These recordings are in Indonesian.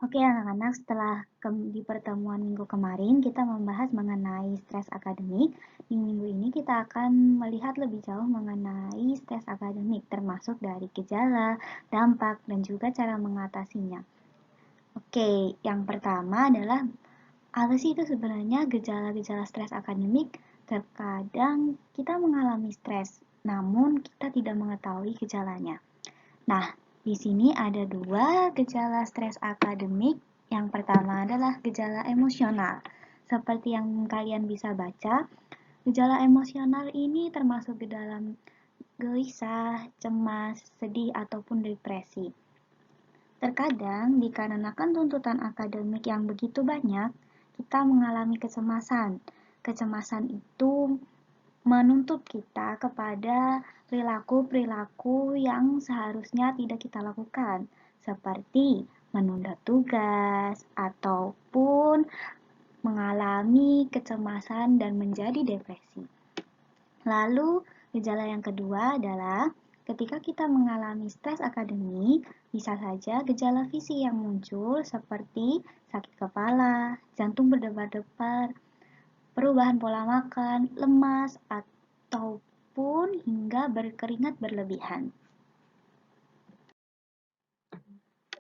Oke anak-anak, setelah di pertemuan minggu kemarin kita membahas mengenai stres akademik. Di minggu ini kita akan melihat lebih jauh mengenai stres akademik, termasuk dari gejala, dampak, dan juga cara mengatasinya. Oke, yang pertama adalah apa sih itu sebenarnya gejala-gejala stres akademik? Terkadang kita mengalami stres, namun kita tidak mengetahui gejalanya. Nah, di sini ada dua gejala stres akademik. Yang pertama adalah gejala emosional. Seperti yang kalian bisa baca, gejala emosional ini termasuk di dalam gelisah, cemas, sedih, ataupun depresi. Terkadang, dikarenakan tuntutan akademik yang begitu banyak, kita mengalami kecemasan. Kecemasan itu menuntut kita kepada perilaku-perilaku yang seharusnya tidak kita lakukan, seperti menunda tugas ataupun mengalami kecemasan dan menjadi depresi. Lalu, gejala yang kedua adalah ketika kita mengalami stres akademik, bisa saja gejala fisik yang muncul seperti sakit kepala, jantung berdebar-debar, perubahan pola makan, lemas, ataupun hingga berkeringat berlebihan.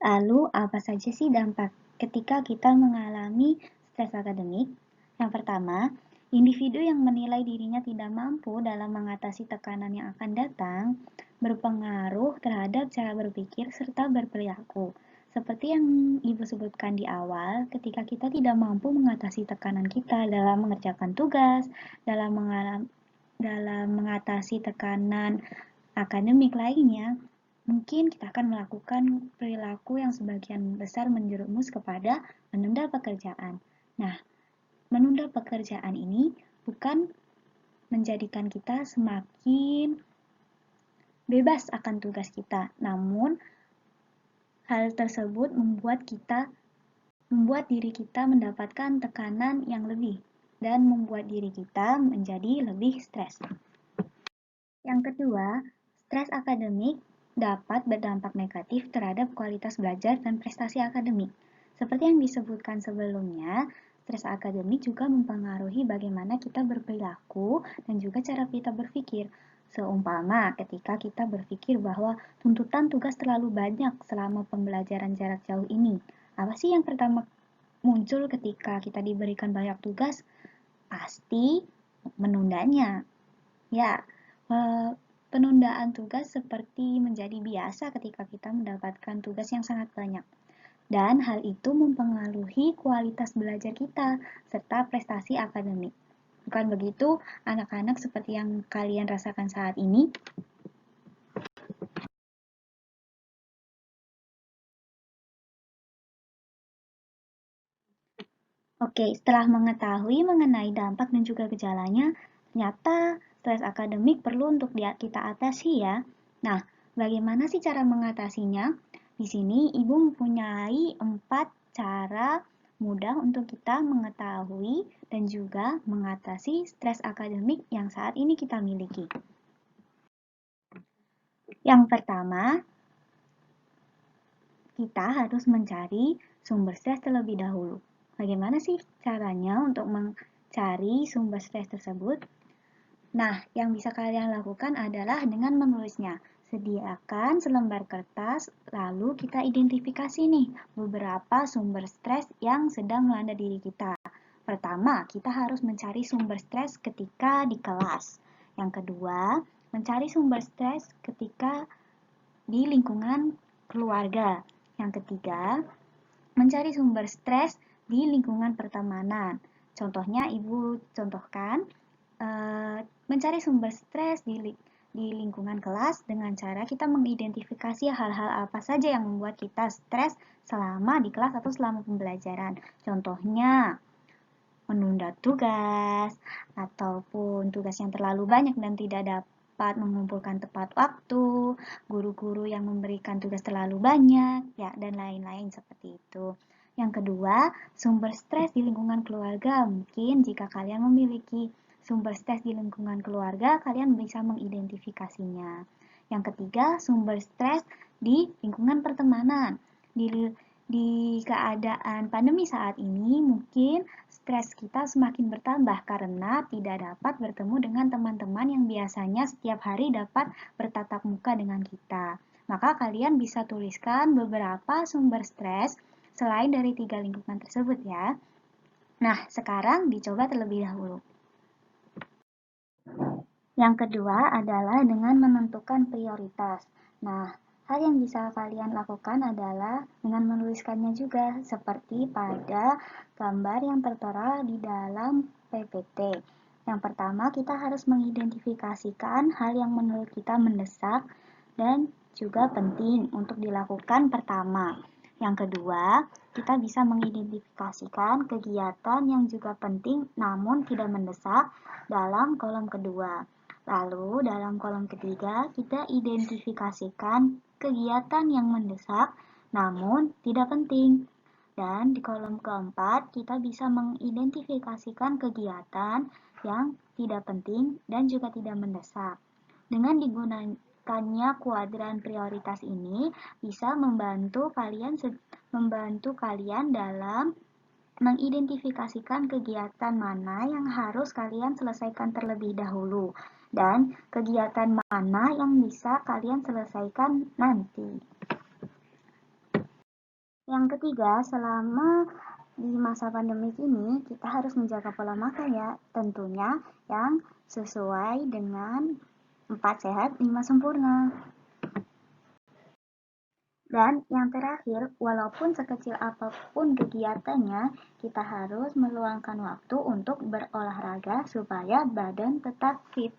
Lalu, apa saja sih dampak ketika kita mengalami stres akademik? Yang pertama, individu yang menilai dirinya tidak mampu dalam mengatasi tekanan yang akan datang berpengaruh terhadap cara berpikir serta berperilaku. Seperti yang Ibu sebutkan di awal, ketika kita tidak mampu mengatasi tekanan kita dalam mengerjakan tugas, dalam mengatasi tekanan akademik lainnya, mungkin kita akan melakukan perilaku yang sebagian besar menjerumus kepada menunda pekerjaan. Nah, menunda pekerjaan ini bukan menjadikan kita semakin bebas akan tugas kita, namun hal tersebut membuat diri kita mendapatkan tekanan yang lebih dan membuat diri kita menjadi lebih stres. Yang kedua, stres akademik dapat berdampak negatif terhadap kualitas belajar dan prestasi akademik. Seperti yang disebutkan sebelumnya, stres akademik juga mempengaruhi bagaimana kita berperilaku dan juga cara kita berpikir. Seumpama ketika kita berpikir bahwa tuntutan tugas terlalu banyak selama pembelajaran jarak jauh ini. Apa sih yang pertama muncul ketika kita diberikan banyak tugas? Pasti menundanya. Ya, penundaan tugas seperti menjadi biasa ketika kita mendapatkan tugas yang sangat banyak. Dan hal itu mempengaruhi kualitas belajar kita serta prestasi akademik. Bukan begitu, anak-anak seperti yang kalian rasakan saat ini? Oke, setelah mengetahui mengenai dampak dan juga gejalanya, ternyata stres akademik perlu untuk kita atasi ya. Nah, bagaimana sih cara mengatasinya? Di sini Ibu mempunyai 4 cara mudah untuk kita mengetahui dan juga mengatasi stres akademik yang saat ini kita miliki. Yang pertama, kita harus mencari sumber stres terlebih dahulu. Bagaimana sih caranya untuk mencari sumber stres tersebut? Nah, yang bisa kalian lakukan adalah dengan menulisnya. Sediakan selembar kertas, lalu kita identifikasi nih beberapa sumber stres yang sedang melanda diri kita. Pertama, kita harus mencari sumber stres ketika di kelas. Yang kedua, mencari sumber stres ketika di lingkungan keluarga. Yang ketiga, mencari sumber stres di lingkungan pertemanan. Contohnya, Ibu contohkan mencari sumber stres di lingkungan kelas dengan cara kita mengidentifikasi hal-hal apa saja yang membuat kita stres selama di kelas atau selama pembelajaran. Contohnya, menunda tugas, ataupun tugas yang terlalu banyak dan tidak dapat mengumpulkan tepat waktu, guru-guru yang memberikan tugas terlalu banyak, ya, dan lain-lain seperti itu. Yang kedua, sumber stres di lingkungan keluarga. Mungkin jika kalian memiliki sumber stres di lingkungan keluarga, kalian bisa mengidentifikasinya. Yang ketiga, sumber stres di lingkungan pertemanan. Di keadaan pandemi saat ini, mungkin stres kita semakin bertambah karena tidak dapat bertemu dengan teman-teman yang biasanya setiap hari dapat bertatap muka dengan kita. Maka kalian bisa tuliskan beberapa sumber stres selain dari 3 lingkungan tersebut ya. Nah, sekarang dicoba terlebih dahulu. Yang kedua adalah dengan menentukan prioritas. Nah, hal yang bisa kalian lakukan adalah dengan menuliskannya juga, seperti pada gambar yang tertera di dalam PPT. Yang pertama, kita harus mengidentifikasikan hal yang menurut kita mendesak dan juga penting untuk dilakukan pertama. Yang kedua, kita bisa mengidentifikasikan kegiatan yang juga penting namun tidak mendesak dalam kolom kedua. Lalu, dalam kolom ketiga, kita identifikasikan kegiatan yang mendesak namun tidak penting. Dan di kolom keempat, kita bisa mengidentifikasikan kegiatan yang tidak penting dan juga tidak mendesak. Dengan digunakannya kuadran prioritas ini bisa membantu kalian dalam mengidentifikasikan kegiatan mana yang harus kalian selesaikan terlebih dahulu dan kegiatan mana yang bisa kalian selesaikan nanti. Yang ketiga, selama di masa pandemi ini kita harus menjaga pola makan ya, tentunya yang sesuai dengan 4 sehat 5 sempurna. Dan yang terakhir, walaupun sekecil apapun kegiatannya, kita harus meluangkan waktu untuk berolahraga supaya badan tetap fit.